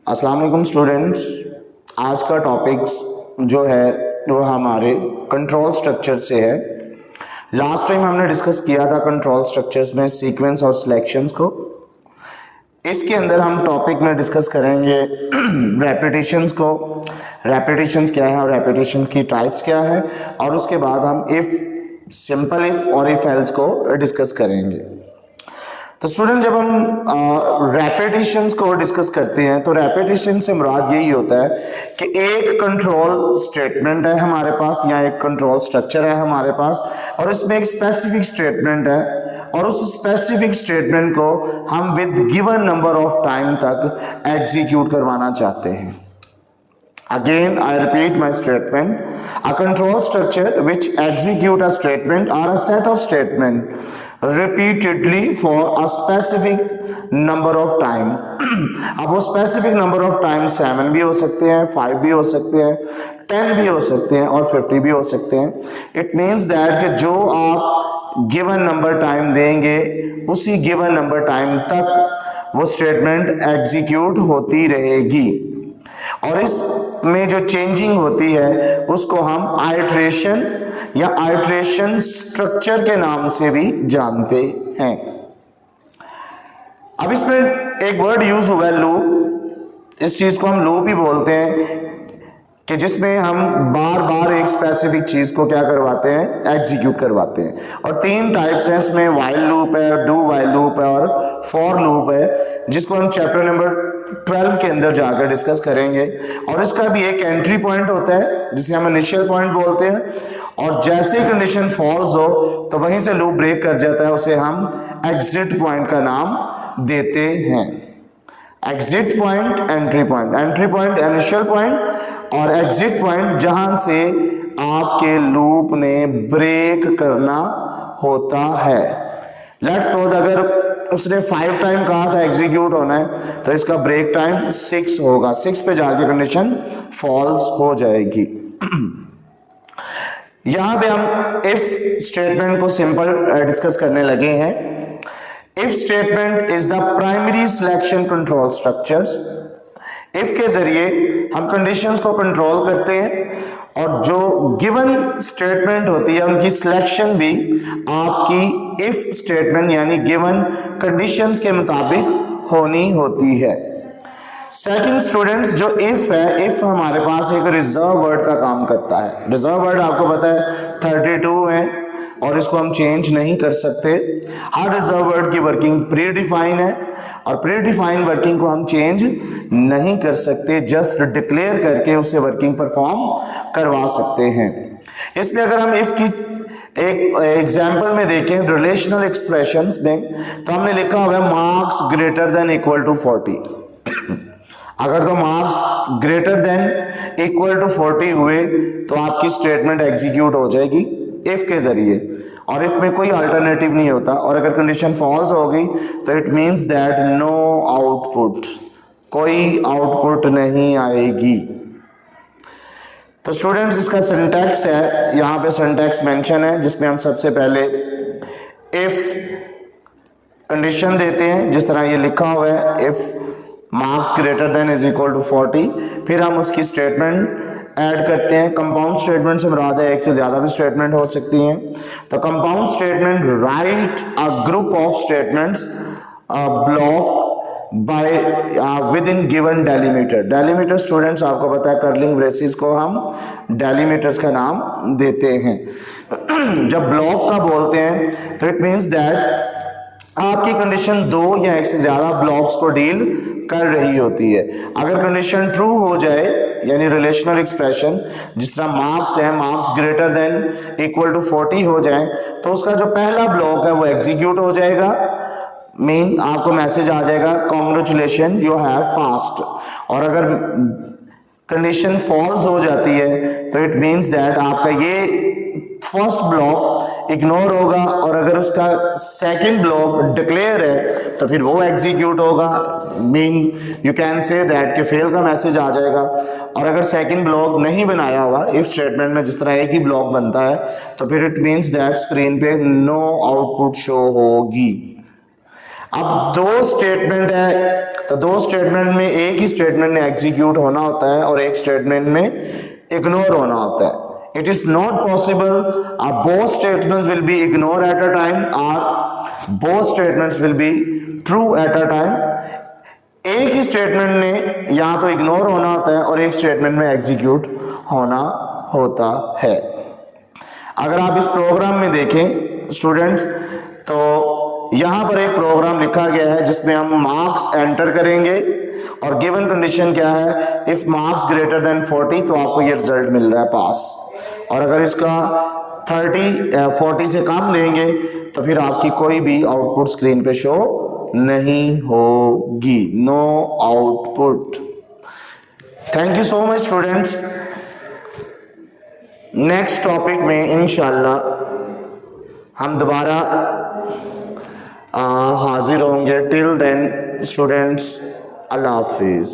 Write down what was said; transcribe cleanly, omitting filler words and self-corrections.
अस्सलाम वालेकुम स्टूडेंट्स। आज का टॉपिक्स जो है वो हमारे कंट्रोल स्ट्रक्चर से है। लास्ट टाइम हमने डिस्कस किया था कंट्रोल स्ट्रक्चर्स में सीक्वेंस और सिलेक्शंस को। इसके अंदर हम टॉपिक में डिस्कस करेंगे रेपिटेशंस को, रेपिटेशंस क्या है और रेपिटेशन की टाइप्स क्या है, और उसके बाद हम इफ, सिंपल इफ और इफ एल्स को डिस्कस करेंगे। तो स्टूडेंट, जब हम रेपिटेशंस को डिस्कस करते हैं तो रेपिटेशन से मुराद यही होता है कि एक कंट्रोल स्टेटमेंट है हमारे पास या एक कंट्रोल स्ट्रक्चर है हमारे पास, और इसमें एक स्पेसिफिक स्टेटमेंट है, और उस स्पेसिफिक स्टेटमेंट को हम with given number of time तक एग्जीक्यूट करवाना चाहते हैं। Again, I repeat my statement. A control structure which execute a statement or a set of statement repeatedly for a specific number of time. अब वो specific number of time 7 भी हो सकते हैं, 5 भी हो सकते हैं, 10 भी हो सकते हैं और 50 भी हो सकते हैं। It means that कि जो आप given number time देंगे उसी given number time तक वो statement execute होती रहेगी, और इसमें जो चेंजिंग होती है उसको हम आइटरेशन या आइटरेशन स्ट्रक्चर के नाम से भी जानते हैं। अब इसमें एक वर्ड यूज हुआ है लूप। इस चीज को हम लूप ही बोलते हैं कि जिसमें हम बार बार एक स्पेसिफिक चीज को क्या करवाते हैं, एग्जीक्यूट करवाते हैं। और 3 टाइप्स हैं इसमें, वाइल लूप है, डू वाइल लूप है और फॉर लूप है, जिसको हम चैप्टर नंबर 12 के अंदर जाकर डिस्कस करेंगे। और इसका भी एक एंट्री पॉइंट होता है जिसे हम इनिशियल पॉइंट बोलते हैं, और जैसे कंडीशन फॉल्स हो तो वहीं से लूप ब्रेक कर जाता है, उसे हम एग्जिट पॉइंट का नाम देते हैं। Exit point, entry point, entry point initial point, और एग्जिट पॉइंट जहां से आपके लूप ने ब्रेक करना होता है। लेट्स सपोज अगर उसने 5 टाइम कहा था एग्जीक्यूट होना है तो इसका ब्रेक टाइम 6 होगा, 6 पे जाके कंडीशन फॉल्स हो जाएगी। यहां पे हम इफ स्टेटमेंट को सिंपल डिस्कस करने लगे हैं। If statement is the primary selection control structures. If के जरिए हम कंडीशंस को कंट्रोल करते हैं, और जो गिवन स्टेटमेंट होती है उनकी सिलेक्शन भी आपकी इफ स्टेटमेंट यानी गिवन कंडीशंस के मुताबिक होनी होती है। सेकंड स्टूडेंट्स, जो इफ है, इफ हमारे पास एक रिजर्व वर्ड का काम करता है। रिजर्व वर्ड आपको पता है 32 है और इसको हम चेंज नहीं कर सकते। हर रिजर्व वर्ड की वर्किंग प्री डिफाइन है, और प्री डिफाइन वर्किंग को हम चेंज नहीं कर सकते, जस्ट डिक्लेयर करके उसे वर्किंग परफॉर्म करवा सकते हैं। इसमें अगर हम इफ की एक एग्जाम्पल में देखें रिलेशनल एक्सप्रेशंस में, तो हमने लिखा हुआ है marks greater than equal to 40। अगर तो marks greater than equal to 40 हुए तो आपकी स्टेटमेंट एग्जीक्यूट हो जाएगी इफ के जरिए, और इफ में कोई अल्टरनेटिव नहीं होता। और अगर कंडीशन फॉल्स हो गई तो it means that no output, कोई आउटपुट नहीं आएगी। तो स्टूडेंट्स, इसका सिंटैक्स है, यहाँ पे सिंटैक्स मेंशन है, जिसमें हम सबसे पहले इफ कंडीशन देते हैं, जिस तरह ये लिखा हुआ है, if marks greater than is equal to 40। फिर हम उसकी स्टेटमेंट ऐड करते हैं। कंपाउंड स्टेटमेंट से मुराद है एक से ज्यादा भी स्टेटमेंट हो सकती हैं। तो compound statement, right a group of statements block bye with in given delimiter. Delimiter students आपको पता है, कर्लिंग ब्रेसेस को हम डेलीमीटर्स का नाम देते हैं। जब ब्लॉक का बोलते हैं तो इट मीन्स दैट आपकी कंडीशन 2 या एक से ज्यादा ब्लॉक्स को डील कर रही होती है। अगर कंडीशन ट्रू हो जाए, यानी रिलेशनल एक्सप्रेशन जिस तरह मार्क्स है, marks greater than equal to 40 हो जाए, तो उसका जो पहला ब्लॉक है वो एग्जीक्यूट हो जाएगा। मीन आपको मैसेज आ जाएगा कॉन्ग्रेचुलेशन यू हैव पास्ड। और अगर कंडीशन फॉल्स हो जाती है तो इट मीन्स दैट आपका ये फर्स्ट ब्लॉक इग्नोर होगा, और अगर उसका सेकंड ब्लॉक डिक्लेयर है तो फिर वो एग्जीक्यूट होगा। Mean you can say that कि फेल का मैसेज आ जाएगा। और अगर सेकंड ब्लॉक नहीं बनाया हुआ इफ स्टेटमेंट में, जिस तरह एक ही ब्लॉक बनता है, तो फिर इट मीन्स दैट स्क्रीन पे नो आउटपुट शो होगी। अब 2 स्टेटमेंट है तो दो स्टेटमेंट में एक ही स्टेटमेंट में एग्जीक्यूट होना होता है और एक स्टेटमेंट में इग्नोर होना होता है. It is not possible both statements will be ignored at a time or both statements will be true at a time. एक ही स्टेटमेंट में या तो इग्नोर होना होता है और एक स्टेटमेंट में एग्जीक्यूट होना होता है. अगर आप इस प्रोग्राम में देखें स्टूडेंट्स, तो यहाँ पर एक प्रोग्राम लिखा गया है जिसमें हम मार्क्स एंटर करेंगे और गिवन कंडीशन क्या है, इफ मार्क्स ग्रेटर देन 40 तो आपको ये रिजल्ट मिल रहा है पास, और अगर इसका 40 से कम देंगे तो फिर आपकी कोई भी आउटपुट स्क्रीन पे शो नहीं होगी. No output. Thank you so much students. Next topic में इंशाल्लाह हम दोबारा हाजिर होंगे. टिल देन स्टूडेंट्स, अल्लाह हाफिज.